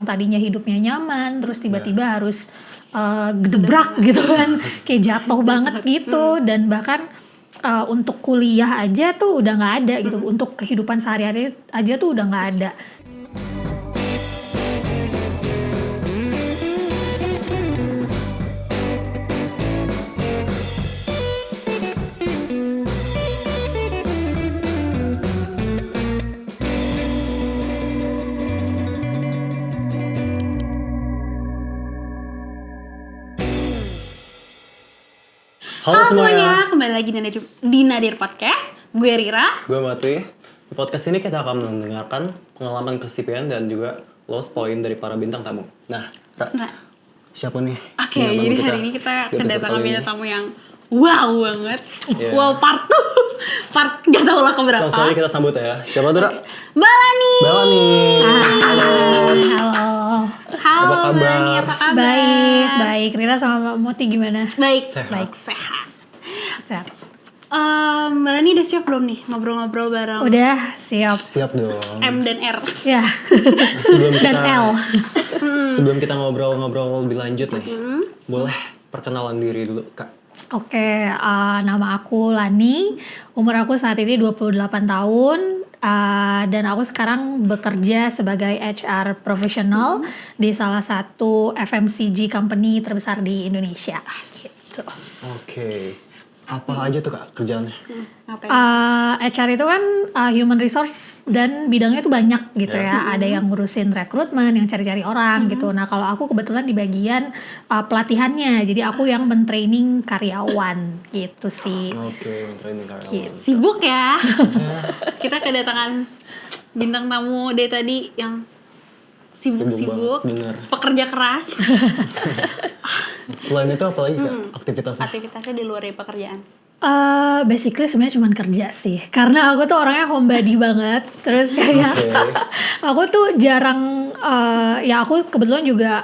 tadinya hidupnya nyaman, terus tiba-tiba harus gedebrak gitu kan, kayak jatuh banget gitu. Dan bahkan untuk kuliah aja tuh udah nggak ada gitu, untuk kehidupan sehari-hari aja tuh udah nggak ada. Halo semuanya, kembali lagi di Nadir Podcast. Gue Rira. Gue Matui. Di podcast ini kita akan mendengarkan pengalaman kesepian dan juga lost point dari para bintang tamu. Nah, siapa nih? Oke, jadi hari ini kita kedatangan bintang tamu yang wow banget. Yeah. Wow, part gak tau lah keberapa. Langsung aja kita sambut ya. Siapa tuh, Ra? Mbak Lani. Mbak Lani. Halo. Halo Mbak Lani, apa kabar? Baik. Rira sama Mbak Moti gimana? Baik, sehat. Mbak Lani udah siap belum nih ngobrol-ngobrol bareng? Udah, siap. Siap dong. M dan R. Ya. Dan L. Sebelum kita ngobrol-ngobrol lebih lanjut nih, boleh perkenalan diri dulu, Kak. Oke, nama aku Lani, umur aku saat ini 28 tahun, dan aku sekarang bekerja sebagai HR profesional di salah satu FMCG company terbesar di Indonesia. Gitu. Oke. Apa aja tuh, Kak, kerjaannya? HR itu kan human resource dan bidangnya tuh banyak gitu ya. Ada yang ngurusin rekrutmen, yang cari-cari orang gitu. Nah kalau aku kebetulan di bagian pelatihannya, jadi aku yang men-training karyawan gitu sih. Oke, men-training karyawan. Gitu. Sibuk ya. Kita kedatangan bintang tamu dari tadi yang sibuk, pekerja keras. Selain itu apa lagi, Kak, aktivitasnya? Aktivitasnya di luar dari pekerjaan. Basically sebenarnya cuma kerja sih, karena aku tuh orangnya homebody banget. Terus kayak aku tuh jarang, ya aku kebetulan juga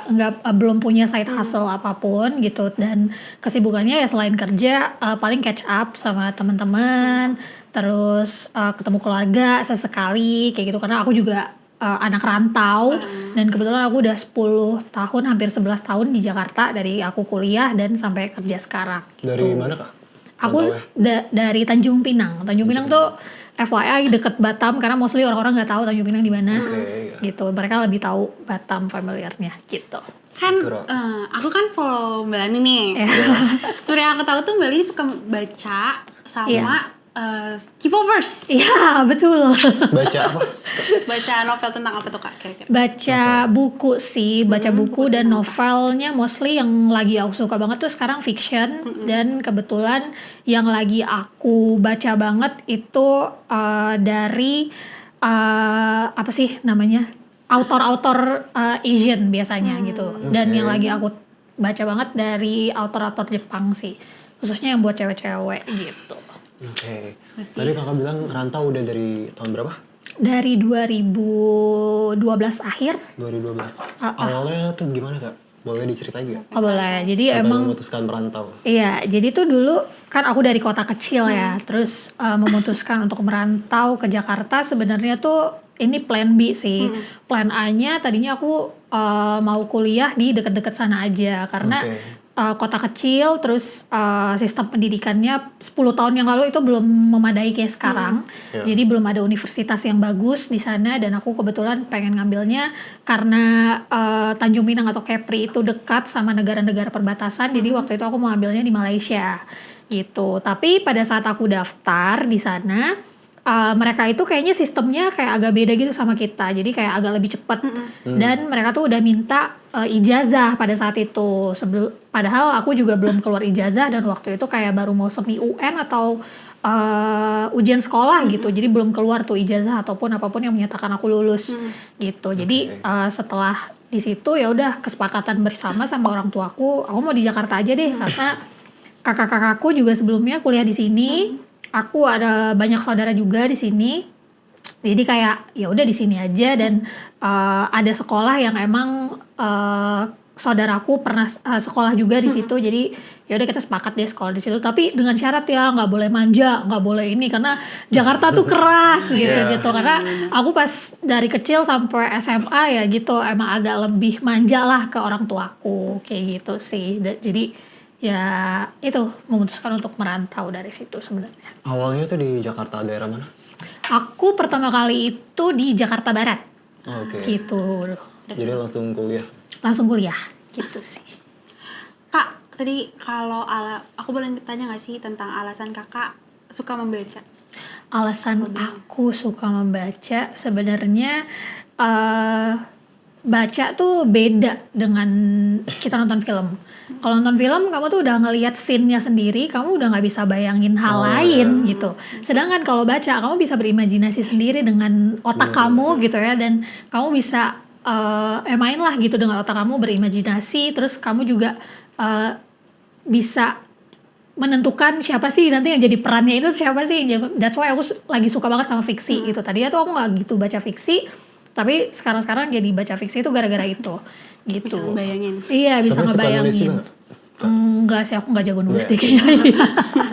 belum punya side hustle apapun gitu, dan kesibukannya ya selain kerja paling catch up sama teman-teman, terus ketemu keluarga sesekali kayak gitu, karena aku juga anak rantau dan kebetulan aku udah 10 tahun, hampir 11 tahun di Jakarta dari aku kuliah dan sampai kerja sekarang gitu. Dari mana, Kak? Aku dari Tanjung Pinang. Tanjung Pinang tuh FYI deket Batam, karena mostly orang-orang nggak tahu Tanjung Pinang di mana. Gitu. Mereka lebih tahu Batam familiarnya gitu. Kan aku kan follow Mbak Lani nih. Seperti yang aku tahu tuh Mbak Lani suka baca sama K-popers. Iya, betul. Baca apa? Baca novel tentang apa tuh, Kak, kira-kira? Baca buku sih, baca buku dan novelnya mostly yang lagi aku suka banget tuh sekarang fiction. Dan kebetulan yang lagi aku baca banget itu dari apa sih namanya, autor-autor Asian biasanya gitu. Dan yang lagi aku baca banget dari autor-autor Jepang sih, khususnya yang buat cewek-cewek gitu. Oke. Tadi Kakak bilang rantau udah dari tahun berapa? Dari 2012 akhir. 2012. Awalnya tuh gimana, Kak? Boleh diceritain gak? Oh boleh. Jadi sampai emang memutuskan merantau. Iya, jadi tuh dulu kan aku dari kota kecil ya, terus memutuskan untuk merantau ke Jakarta. Sebenarnya tuh ini plan B sih. Plan A-nya tadinya aku mau kuliah di deket-deket sana aja, karena kota kecil, terus sistem pendidikannya 10 tahun yang lalu itu belum memadai kayak sekarang. Jadi belum ada universitas yang bagus di sana, dan aku kebetulan pengen ngambilnya karena Tanjung Pinang atau Kepri itu dekat sama negara-negara perbatasan. Jadi waktu itu aku mau ambilnya di Malaysia gitu. Tapi pada saat aku daftar di sana, mereka itu kayaknya sistemnya kayak agak beda gitu sama kita, jadi kayak agak lebih cepat. Dan mereka tuh udah minta ijazah pada saat itu. Padahal aku juga belum keluar ijazah, dan waktu itu kayak baru mau semi UN atau ujian sekolah gitu, jadi belum keluar tuh ijazah ataupun apapun yang menyatakan aku lulus gitu. Jadi setelah di situ ya udah kesepakatan bersama sama orang tuaku, aku mau di Jakarta aja deh, karena kakak-kakakku juga sebelumnya kuliah di sini. Aku ada banyak saudara juga di sini, jadi kayak ya udah di sini aja. Dan ada sekolah yang emang saudaraku pernah sekolah juga di situ, jadi ya udah kita sepakat deh sekolah di situ. Tapi dengan syarat ya nggak boleh manja, nggak boleh ini karena Jakarta tuh keras gitu. Karena aku pas dari kecil sampai SMA ya gitu emang agak lebih manja lah ke orang tuaku kayak gitu sih. Jadi ya itu memutuskan untuk merantau dari situ sebenarnya. Awalnya tuh di Jakarta daerah mana? Aku pertama kali itu di Jakarta Barat. Oke. Gitu. Jadi langsung kuliah. Langsung kuliah gitu sih. Kak, tadi kalau aku boleh tanya nggak sih tentang alasan kakak suka membaca? Alasan aku suka membaca sebenarnya baca tuh beda dengan kita nonton film. Kalau nonton film kamu tuh udah ngelihat scene-nya sendiri, kamu udah nggak bisa bayangin hal lain gitu. Sedangkan kalau baca kamu bisa berimajinasi sendiri dengan otak kamu gitu ya, dan kamu bisa main lah gitu dengan otak kamu berimajinasi, terus kamu juga bisa menentukan siapa sih nanti yang jadi perannya itu siapa sih. That's why aku lagi suka banget sama fiksi gitu. Tadinya tuh aku nggak gitu baca fiksi, tapi sekarang jadi baca fiksi itu gara-gara itu gitu. Bisa ngebayangin. Iya, bisa Tapi suka nulis ngebayangin. juga nggak? Enggak sih, aku nggak jago nulis deh kayaknya.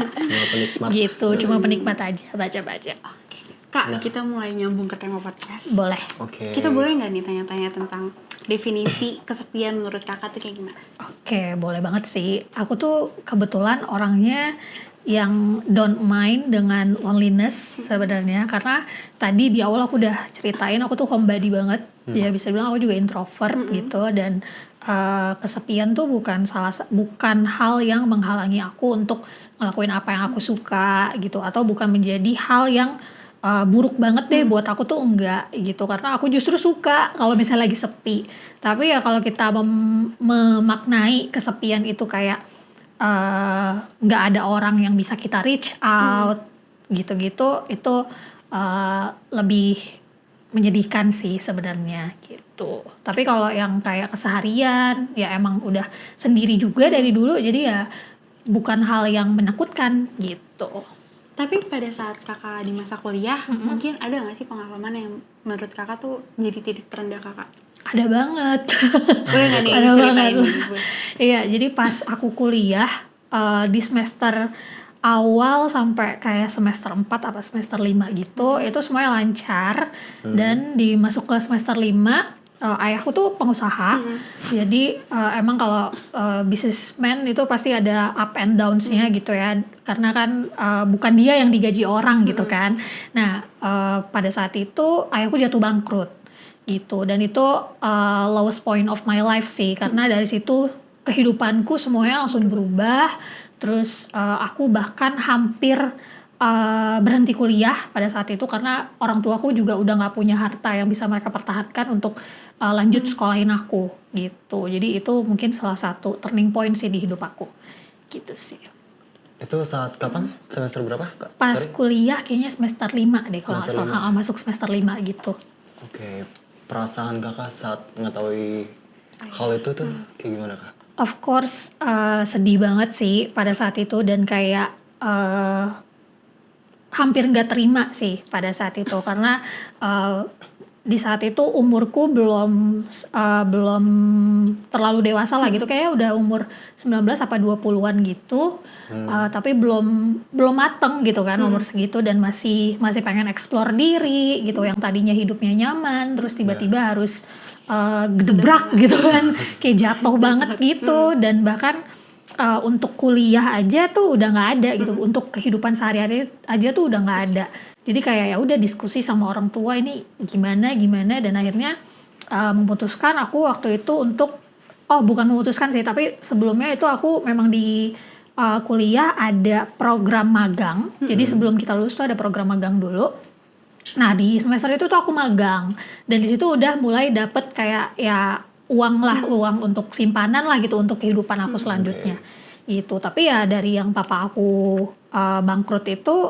Cuma penikmat. Gitu, cuma penikmat aja baca-baca. Oke. Kak, kita mulai nyambung ke tema podcast. Boleh. Oke. Kita boleh nggak nih tanya-tanya tentang definisi kesepian menurut kakak tuh kayak gimana? Oke, boleh banget sih. Aku tuh kebetulan orangnya yang don't mind dengan loneliness sebenarnya, karena tadi di awal aku udah ceritain aku tuh homebody banget. Ya bisa bilang aku juga introvert gitu, dan kesepian tuh bukan hal yang menghalangi aku untuk ngelakuin apa yang aku suka gitu, atau bukan menjadi hal yang buruk banget deh buat aku tuh enggak gitu, karena aku justru suka kalau misalnya lagi sepi. Tapi ya kalau kita memaknai kesepian itu kayak nggak ada orang yang bisa kita reach out gitu-gitu, itu lebih menyedihkan sih sebenarnya gitu. Tapi kalau yang kayak keseharian ya emang udah sendiri juga dari dulu, jadi ya bukan hal yang menakutkan gitu. Tapi pada saat kakak di masa kuliah, mungkin ada nggak sih pengalaman yang menurut kakak tuh jadi titik terendah kakak? Ada banget. Boleh nggak nih Ada ceritain? banget. Iya, jadi pas aku kuliah di semester awal sampai kayak semester 4 apa semester 5 gitu, itu semuanya lancar. Dan masuk ke semester 5, ayahku tuh pengusaha. Jadi emang kalau businessman itu pasti ada up and downs-nya gitu ya. Karena kan bukan dia yang digaji orang gitu kan. Nah, pada saat itu ayahku jatuh bangkrut gitu, dan itu lowest point of my life sih, karena dari situ kehidupanku semuanya langsung berubah. Terus aku bahkan hampir berhenti kuliah pada saat itu karena orang tuaku juga udah nggak punya harta yang bisa mereka pertahankan untuk lanjut sekolahin aku gitu. Jadi itu mungkin salah satu turning point sih di hidup aku gitu sih. Itu saat kapan? Semester berapa, Kak? Pas Sorry. kuliah kayaknya semester 5 deh kalau nggak Semester salah. Masuk semester 5 gitu. Oke. Perasaan kakak saat mengetahui hal itu tuh kayak gimana, Kak? Of course sedih banget sih pada saat itu, dan kayak hampir nggak terima sih pada saat itu, karena di saat itu umurku belum terlalu dewasa lah gitu, kayak udah umur 19 apa 20-an gitu. Tapi belum mateng gitu kan umur segitu, dan masih pengen explore diri gitu, yang tadinya hidupnya nyaman terus tiba-tiba harus gedebrak gitu kan, kayak jatuh banget gitu. Dan bahkan untuk kuliah aja tuh udah nggak ada gitu, untuk kehidupan sehari-hari aja tuh udah nggak ada. Jadi kayak ya udah diskusi sama orang tua ini gimana, dan akhirnya memutuskan aku waktu itu untuk bukan memutuskan sih, tapi sebelumnya itu aku memang di kuliah ada program magang. Jadi sebelum kita lulus tuh ada program magang dulu. Nah di semester itu tuh aku magang, dan di situ udah mulai dapet kayak ya uang untuk simpanan lah gitu untuk kehidupan aku selanjutnya gitu. Tapi ya dari yang papa aku bangkrut itu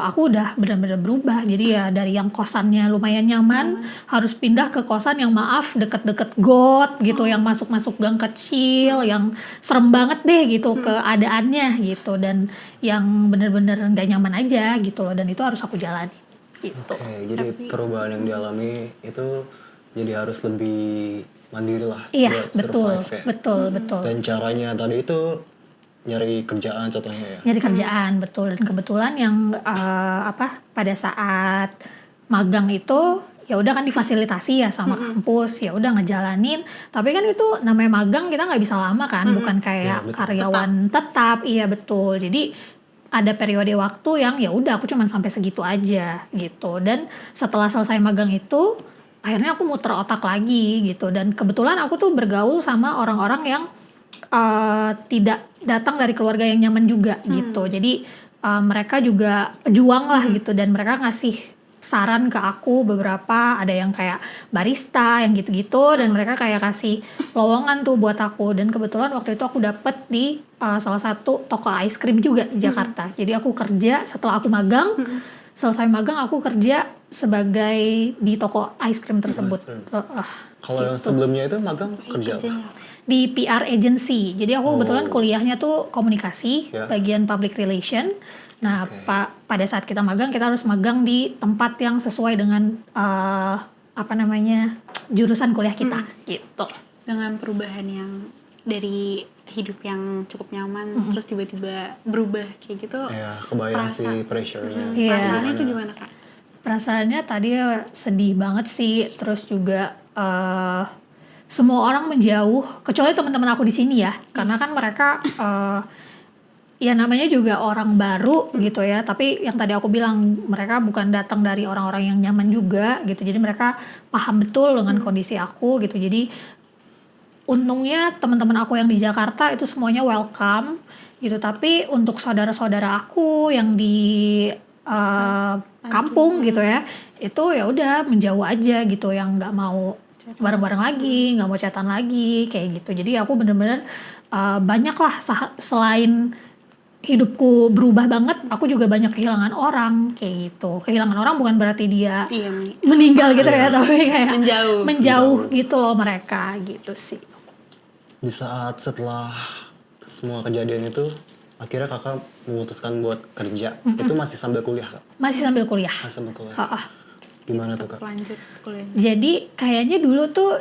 aku udah benar-benar berubah. Jadi ya dari yang kosannya lumayan nyaman harus pindah ke kosan yang maaf deket-deket got gitu, yang masuk-masuk gang kecil, yang serem banget deh gitu keadaannya gitu, dan yang benar-benar nggak nyaman aja gitu loh, dan itu harus aku jalani gitu. Oke, jadi perubahan yang dialami itu jadi harus lebih mandiri lah Iya, buat betul, survive ya. betul. Dan caranya tadi itu nyari kerjaan contohnya ya. Nyari kerjaan, betul. Dan kebetulan yang pada saat magang itu ya udah kan difasilitasi ya sama kampus, ya udah ngejalanin. Tapi kan itu namanya magang, kita nggak bisa lama kan, bukan kayak Ya, betul. karyawan tetap. Iya betul. Jadi ada periode waktu yang ya udah aku cuman sampai segitu aja gitu. Dan setelah selesai magang itu akhirnya aku muter otak lagi gitu. Dan kebetulan aku tuh bergaul sama orang-orang yang tidak datang dari keluarga yang nyaman juga gitu. Jadi mereka juga pejuang lah gitu, dan mereka ngasih saran ke aku beberapa, ada yang kayak barista yang gitu-gitu, dan mereka kayak kasih lowongan tuh buat aku. Dan kebetulan waktu itu aku dapet di salah satu toko ice cream juga di Jakarta. Jadi aku kerja setelah aku magang, selesai magang aku kerja sebagai di toko ice cream tersebut. Kalau yang sebelumnya itu magang kerja apa? Di PR agency. Jadi aku kebetulan kuliahnya tuh komunikasi, bagian public relation. Nah, pada saat kita magang, kita harus magang di tempat yang sesuai dengan jurusan kuliah kita gitu. Dengan perubahan yang dari hidup yang cukup nyaman terus tiba-tiba berubah kayak gitu. Ya, kebayang sih pressure-nya. Perasaannya itu gimana, Kak? Perasaannya tadi sedih banget sih, terus juga semua orang menjauh, kecuali teman-teman aku di sini ya, karena kan mereka ya namanya juga orang baru gitu ya, tapi yang tadi aku bilang mereka bukan datang dari orang-orang yang nyaman juga gitu, jadi mereka paham betul dengan kondisi aku gitu. Jadi untungnya teman-teman aku yang di Jakarta itu semuanya welcome gitu, tapi untuk saudara-saudara aku yang di kampung gitu ya, itu ya udah menjauh aja gitu, yang nggak mau bareng-bareng lagi, nggak mau chatan lagi kayak gitu. Jadi aku bener-bener banyak lah, selain hidupku berubah banget, aku juga banyak kehilangan orang kayak gitu. Kehilangan orang bukan berarti dia meninggal gitu ya, tapi kayak menjauh gitu loh mereka gitu sih. Di saat setelah semua kejadian itu, akhirnya kakak memutuskan buat kerja. Itu masih sambil kuliah, Kak? Masih sambil kuliah. Masih sambil kuliah. Gimana tuh, Kak? Lanjut kuliah. Jadi kayaknya dulu tuh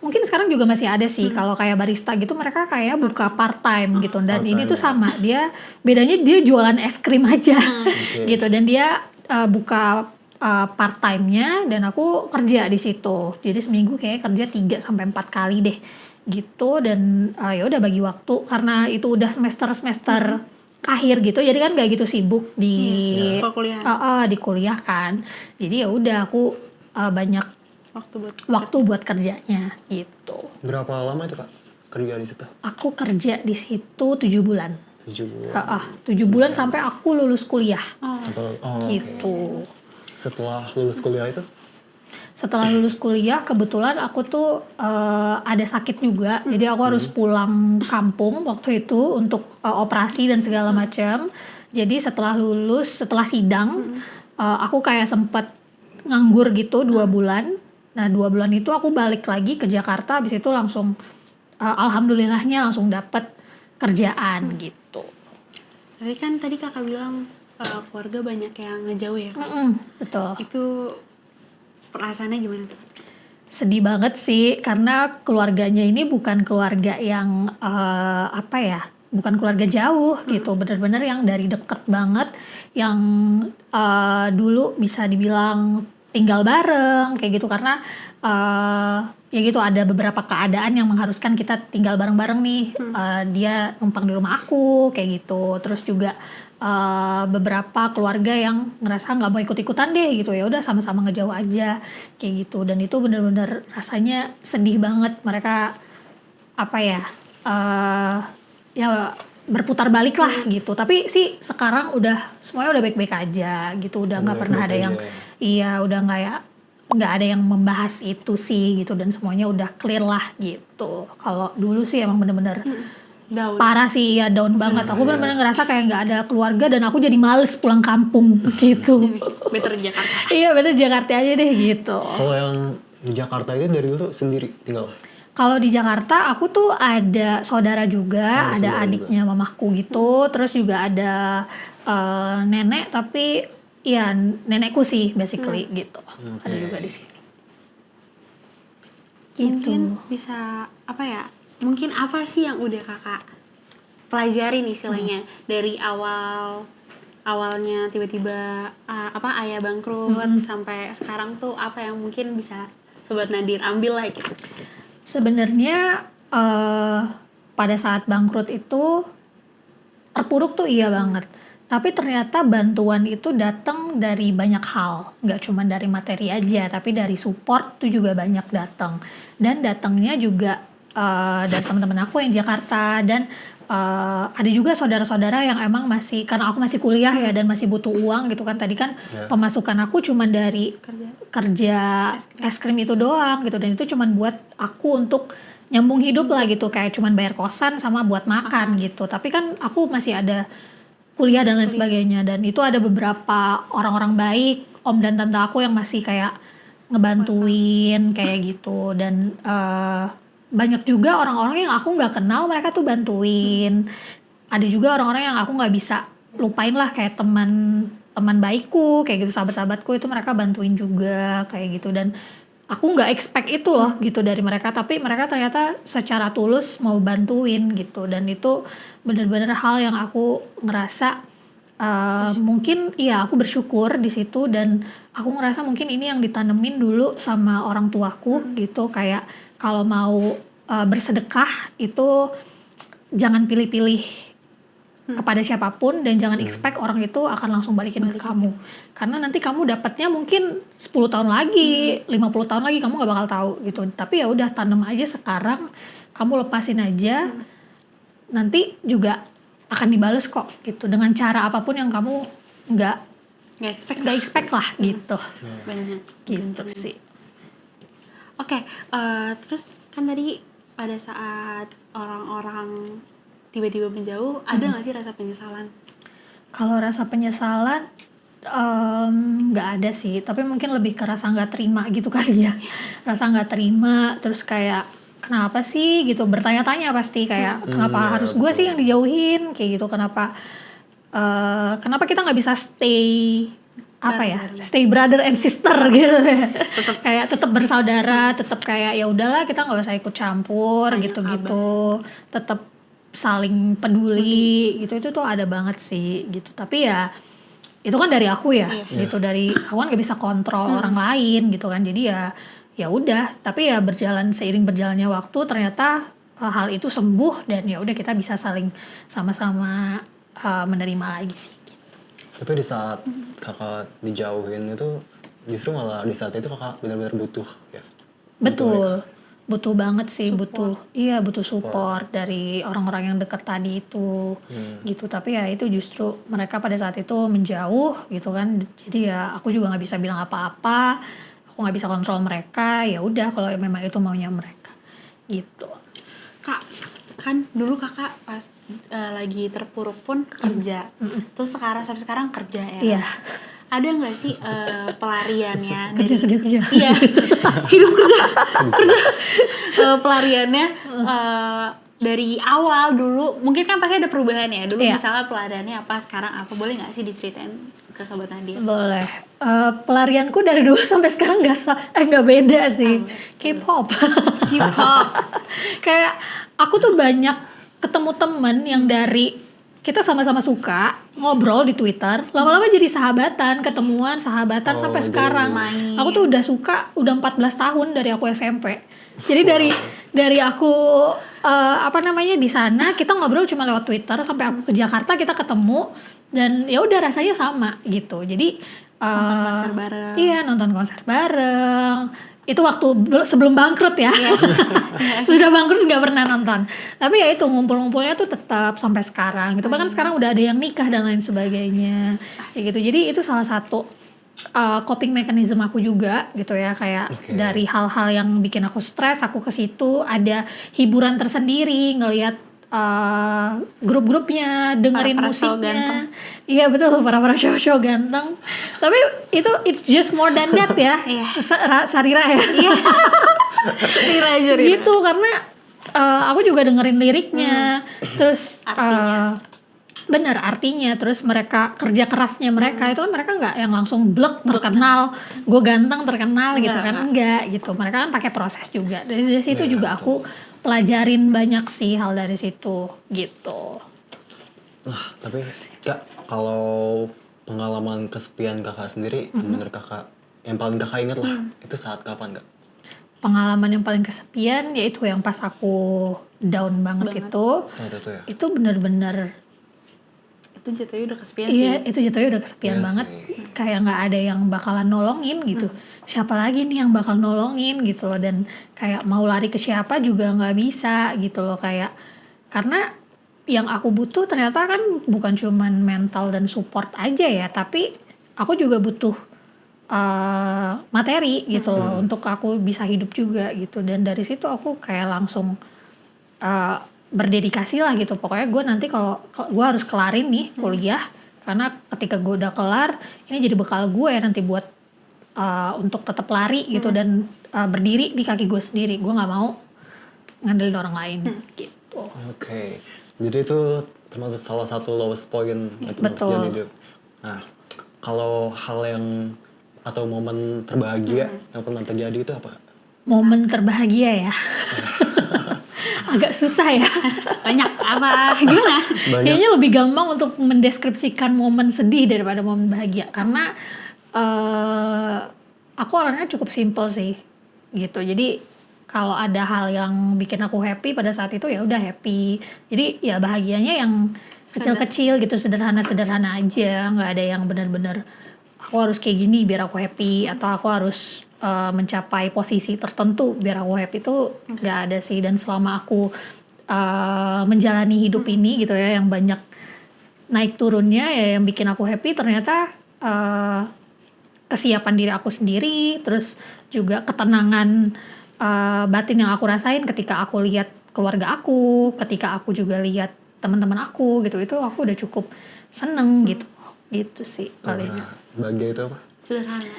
mungkin sekarang juga masih ada sih, kalau kayak barista gitu mereka kayak buka part time gitu, dan ini tuh sama, bedanya dia jualan es krim aja gitu, dan dia buka part time-nya, dan aku kerja di situ. Jadi seminggu kayak kerja 3 sampai 4 kali deh gitu. Dan ya udah bagi waktu, karena itu udah semester akhir gitu, jadi kan gak gitu sibuk di kuliah kan. Jadi ya udah aku banyak waktu buat kerjanya gitu. Berapa lama itu, Kak, kerja di situ? Aku kerja di situ 7 bulan. 7 bulan. 7 bulan sampai aku lulus kuliah. Okay. Gitu. Setelah lulus kuliah itu? Setelah lulus kuliah, kebetulan aku tuh ada sakit juga, jadi aku harus pulang kampung waktu itu untuk operasi dan segala macam. Jadi setelah sidang, aku kayak sempet nganggur gitu 2 bulan. Nah 2 bulan itu aku balik lagi ke Jakarta, habis itu langsung alhamdulillahnya langsung dapet kerjaan gitu. Tapi kan tadi kakak bilang keluarga banyak yang ngejauh ya, Kak? Betul. Itu perasaannya gimana tuh? Sedih banget sih, karena keluarganya ini bukan keluarga yang bukan keluarga jauh gitu, bener-bener yang dari deket banget, yang dulu bisa dibilang tinggal bareng kayak gitu, karena ya gitu ada beberapa keadaan yang mengharuskan kita tinggal bareng-bareng nih. Dia numpang di rumah aku kayak gitu, terus juga beberapa keluarga yang ngerasa nggak mau ikut-ikutan deh gitu, ya udah sama-sama ngejauh aja kayak gitu. Dan itu bener-bener rasanya sedih banget, mereka ya berputar balik lah gitu. Tapi sih sekarang udah semuanya udah baik-baik aja gitu, udah nggak pernah ada yang udah nggak ada yang membahas itu sih gitu, dan semuanya udah clear lah gitu. Kalau dulu sih emang bener-bener Down. Parah sih ya, down banget. Aku benar-benar ngerasa kayak nggak ada keluarga, dan aku jadi males pulang kampung gitu. Better Jakarta. Iya better Jakarta aja deh gitu. Kalau yang di Jakarta itu dari dulu sendiri tinggal? Kalau di Jakarta aku tuh ada saudara juga, ada adiknya mamaku gitu, terus juga ada nenek, tapi ya nenekku sih basically gitu. Ada juga di sini. Gitu. Mungkin bisa apa ya? Mungkin apa sih yang udah kakak pelajari nih istilahnya dari awalnya tiba-tiba ayah bangkrut sampai sekarang tuh apa yang mungkin bisa Sobat Nadir ambil lah gitu. Sebenarnya pada saat bangkrut itu terpuruk tuh iya banget. Tapi ternyata bantuan itu datang dari banyak hal, nggak cuma dari materi aja, tapi dari support tuh juga banyak datang. Dan datangnya juga dari teman-teman aku yang di Jakarta, dan ada juga saudara-saudara yang emang masih, karena aku masih kuliah ya dan masih butuh uang gitu kan. Tadi kan pemasukan aku cuma dari kerja es krim itu doang gitu, dan itu cuma buat aku untuk nyambung hidup lah gitu, kayak cuman bayar kosan sama buat makan gitu. Tapi kan aku masih ada kuliah dan lain sebagainya, dan itu ada beberapa orang-orang baik, om dan tante aku yang masih kayak ngebantuin kayak gitu. Dan banyak juga orang-orang yang aku nggak kenal, mereka tuh bantuin. Ada juga orang-orang yang aku nggak bisa lupain lah, kayak teman baikku kayak gitu, sahabat-sahabatku itu mereka bantuin juga kayak gitu. Dan aku nggak expect itu loh gitu dari mereka, tapi mereka ternyata secara tulus mau bantuin gitu. Dan itu bener-bener hal yang aku ngerasa mungkin iya aku bersyukur di situ, dan aku ngerasa mungkin ini yang ditanemin dulu sama orang tuaku gitu, kayak kalau mau bersedekah itu jangan pilih-pilih kepada siapapun, dan jangan expect orang itu akan langsung balikin ke kamu, karena nanti kamu dapatnya mungkin 10 tahun lagi, 50 tahun lagi kamu nggak bakal tahu gitu. Tapi ya udah, tanam aja sekarang, kamu lepasin aja, nanti juga akan dibales kok gitu, dengan cara apapun yang kamu nggak expect lah gitu. Banyak Gitu sih. Oke, terus kan tadi pada saat orang-orang tiba-tiba menjauh, ada nggak sih rasa penyesalan? Kalau rasa penyesalan nggak ada sih, tapi mungkin lebih ke rasa nggak terima gitu kali ya. Rasa nggak terima, terus kayak kenapa sih gitu, bertanya-tanya pasti kayak kenapa harus gue sih yang dijauhin kayak gitu, kenapa kita nggak bisa stay stay brother and sister gitu ya. Kayak tetap bersaudara, tetap kayak ya udahlah kita nggak usah ikut campur gitu-gitu, tetap saling peduli gitu. Itu tuh ada banget sih gitu. Tapi ya itu kan dari aku ya gitu, dari aku kan nggak bisa kontrol orang lain gitu kan. Jadi ya udah, tapi ya seiring berjalannya waktu ternyata hal itu sembuh, dan ya udah kita bisa saling sama-sama menerima lagi sih. Tapi di saat kakak dijauhin itu, justru malah di saat itu kakak benar-benar butuh ya. Betul, butuh banget sih, butuh support dari orang-orang yang dekat tadi itu gitu. Tapi ya itu justru mereka pada saat itu menjauh gitu kan. Jadi ya aku juga nggak bisa bilang apa-apa, aku nggak bisa kontrol mereka. Ya udah, kalau memang itu maunya mereka gitu. Kak, kan dulu kakak pas lagi terpuruk pun kerja, terus sampai sekarang kerja ya. Iya. Ada nggak sih pelariannya? Kerja. Iya, hidup kerja. Pelariannya dari awal dulu, mungkin kan pasti ada perubahan ya. Dulu misalnya pelariannya apa, sekarang apa, boleh nggak sih diceritain ke Sobat Nadir? Boleh. Pelarianku dari dulu sampai sekarang nggak beda sih. K-pop. Kayak aku tuh banyak ketemu temen yang dari kita sama-sama suka ngobrol di Twitter, lama-lama jadi sahabatan, sahabatan sampai sekarang. Aku tuh udah suka udah 14 tahun dari aku SMP. Jadi dari aku di sana kita ngobrol cuma lewat Twitter, sampai aku ke Jakarta kita ketemu, dan ya udah rasanya sama gitu. Jadi nonton konser bareng. Iya, nonton konser bareng. Itu waktu sebelum bangkrut ya. Sudah bangkrut nggak pernah nonton. Tapi ya itu ngumpul-ngumpulnya tuh tetap sampai sekarang gitu. Bahkan sekarang udah ada yang nikah dan lain sebagainya. Kayak gitu. Jadi itu salah satu coping mechanism aku juga gitu ya, kayak dari hal-hal yang bikin aku stres, aku ke situ ada hiburan tersendiri, ngelihat grup-grupnya, dengerin para musiknya. Iya betul, para cowok ganteng. Tapi itu it's just more than that ya. Sarira ya. Sarira aja gitu, karena aku juga dengerin liriknya. Terus Bener artinya, terus mereka kerja kerasnya mereka itu kan mereka nggak yang langsung blek terkenal, gue ganteng terkenal gitu kan, enggak gitu. Mereka kan pakai proses juga. Dari situ juga aku pelajarin banyak sih hal dari situ gitu. Nah, tapi Kak, kalau pengalaman kesepian Kakak sendiri, menurut Kakak yang paling Kakak ingat lah, itu saat kapan Kak? Pengalaman yang paling kesepian yaitu yang pas aku down banget. Oh, itu tuh ya? Itu bener-bener Itu jatuhnya udah kesepian iya, sih. itu jatuhnya udah kesepian Iya banget. sih. Kayak nggak ada yang bakalan nolongin gitu. Siapa lagi nih yang bakal nolongin gitu loh. Dan kayak mau lari ke siapa juga nggak bisa gitu loh. Kayak karena yang aku butuh ternyata kan bukan cuman mental dan support aja ya. Tapi aku juga butuh materi gitu loh. Untuk aku bisa hidup juga gitu. Dan dari situ aku kayak langsung berdedikasi lah gitu. Pokoknya gue nanti kalau gue harus kelarin nih kuliah, karena ketika gue udah kelar ini jadi bekal gue ya nanti buat untuk tetap lari gitu dan berdiri di kaki gue sendiri. Gue nggak mau ngandelin orang lain gitu. Oke, jadi itu termasuk salah satu lowest point yang pernah Betul. terjadi hidup. Nah, kalau hal yang atau momen terbahagia yang pernah terjadi itu apa? Momen terbahagia ya. Agak susah ya. Banyak apa? Gimana? Banyak. Kayaknya lebih gampang untuk mendeskripsikan momen sedih daripada momen bahagia, karena aku orangnya cukup simple sih gitu. Jadi kalau ada hal yang bikin aku happy pada saat itu ya udah happy. Jadi ya bahagianya yang kecil-kecil gitu, sederhana-sederhana aja, nggak ada yang benar-benar aku harus kayak gini biar aku happy atau aku harus mencapai posisi tertentu biar aku happy. Itu nggak ada sih. Dan selama aku menjalani hidup ini gitu ya, yang banyak naik turunnya ya, yang bikin aku happy ternyata kesiapan diri aku sendiri, terus juga ketenangan batin yang aku rasain ketika aku lihat keluarga aku, ketika aku juga lihat teman-teman aku gitu. Itu aku udah cukup seneng gitu sih paling. Bahagia itu apa?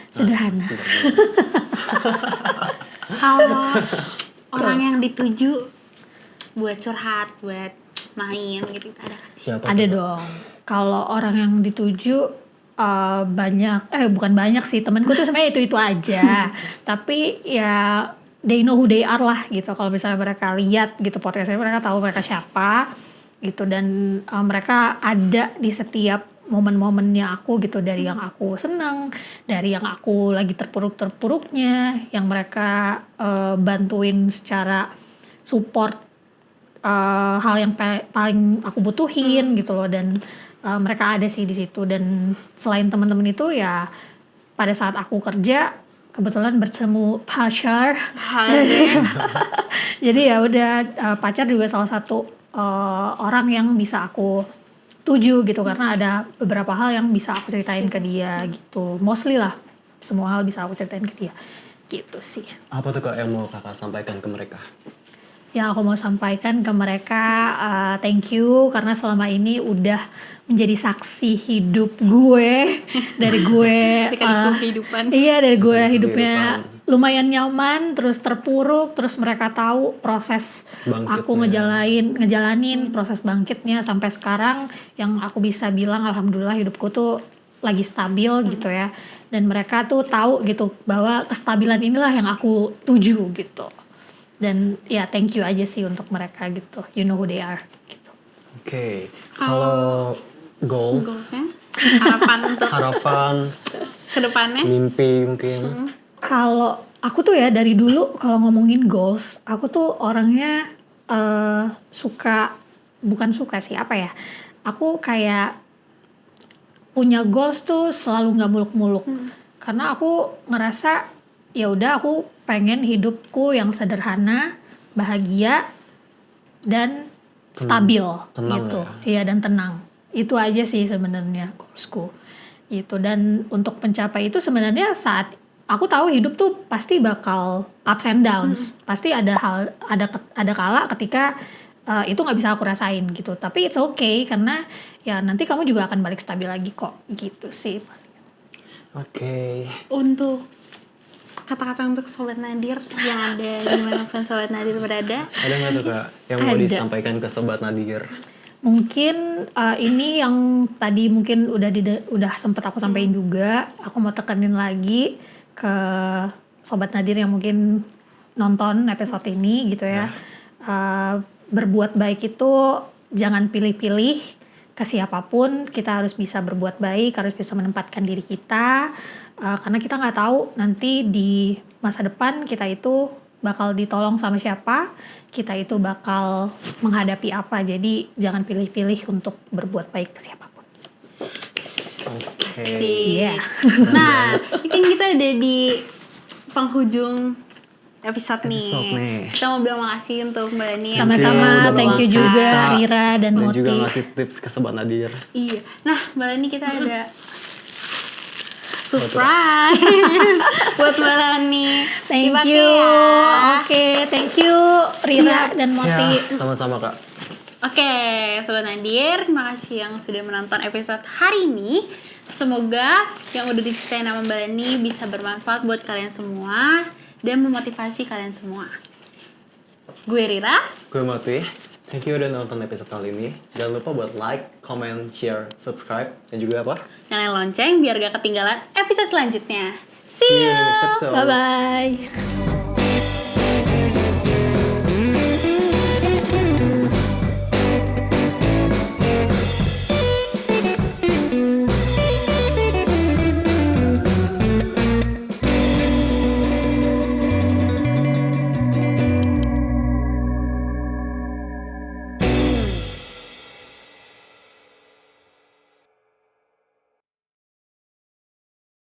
Sederhana. Kalau orang yang dituju buat curhat, buat main gitu ada kan? Siapa? Ada dong. Kalau orang yang dituju banyak, bukan banyak sih, temenku tuh sebenarnya itu aja. Tapi ya they know who they are lah gitu. Kalau misalnya mereka lihat gitu podcastnya, mereka tahu mereka siapa gitu. Dan mereka ada di setiap momen-momennya aku gitu, dari yang aku senang, dari yang aku lagi terpuruk-terpuruknya, yang mereka bantuin secara support hal yang paling aku butuhin gitu loh. Dan mereka ada sih di situ. Dan selain teman-teman itu ya, pada saat aku kerja kebetulan bertemu pacar. Jadi ya udah, pacar juga salah satu orang yang bisa aku tuju gitu, karena ada beberapa hal yang bisa aku ceritain ke dia gitu. Mostly lah, semua hal bisa aku ceritain ke dia gitu sih. Apa tuh Kak yang mau Kakak sampaikan ke mereka? Yang aku mau sampaikan ke mereka, thank you karena selama ini udah menjadi saksi hidup gue. Dari gue kehidupan. Iya, dari gue hidupnya lumayan nyaman, terus terpuruk, terus mereka tahu proses Bangkitnya. aku ngejalanin proses bangkitnya sampai sekarang, yang aku bisa bilang alhamdulillah hidupku tuh lagi stabil gitu ya. Dan mereka tuh tahu gitu bahwa kestabilan inilah yang aku tuju gitu. Dan ya thank you aja sih untuk mereka gitu. You know who they are gitu. Oke. Kalau goals, harapan Kedepannya? mimpi mungkin. Kalau aku tuh ya dari dulu kalau ngomongin goals, aku tuh orangnya bukan suka sih, apa ya? Aku kayak punya goals tuh selalu nggak muluk-muluk. Karena aku ngerasa ya udah, aku pengen hidupku yang sederhana, bahagia dan stabil tenang gitu. ya? Iya, dan tenang. Itu aja sih sebenarnya goalsku. Itu. Dan untuk mencapai itu sebenarnya saat aku tahu hidup tuh pasti bakal ups and downs. Pasti ada kala ketika itu nggak bisa aku rasain gitu. Tapi it's okay karena ya nanti kamu juga akan balik stabil lagi kok gitu sih. Oke. Untuk kata-kata untuk Sobat Nadir yang ada dimanapun Sobat Nadir berada. Ada nggak tuh Kak yang mau Ada. disampaikan ke Sobat Nadir? Mungkin ini yang tadi mungkin udah sempet aku sampaikan juga. Aku mau tekenin lagi ke Sobat Nadir yang mungkin nonton episode ini gitu ya. Berbuat baik itu jangan pilih-pilih ke siapapun. Kita harus bisa berbuat baik, harus bisa menempatkan diri kita. Karena kita nggak tahu nanti di masa depan kita itu bakal ditolong sama siapa, kita itu bakal menghadapi apa. Jadi jangan pilih-pilih untuk berbuat baik ke siapapun. Oke. Iya. Nah, ini kan kita ada di penghujung episode nih. Kita mau bilang makasih untuk Mbak Dani. Sama-sama, thank you juga Rira dan Moti. juga ngasih tips ke Sobat Nadir. Iya. Nah, Mbak Dani kita ada surprise buat Mbak Dani. Thank Dipakai you. ya. Oke, thank you Rira dan Moti. Ya, sama-sama Kak. Oke, Sobat Nadir, makasih yang sudah menonton episode hari ini. Semoga yang udah diceritain sama Mbak Dani bisa bermanfaat buat kalian semua dan memotivasi kalian semua. Gue Rira. Gue Mati. Thank you udah nonton episode kali ini. Jangan lupa buat like, comment, share, subscribe, dan juga apa? Nyalain lonceng biar gak ketinggalan episode selanjutnya. See you in the next episode. Bye-bye.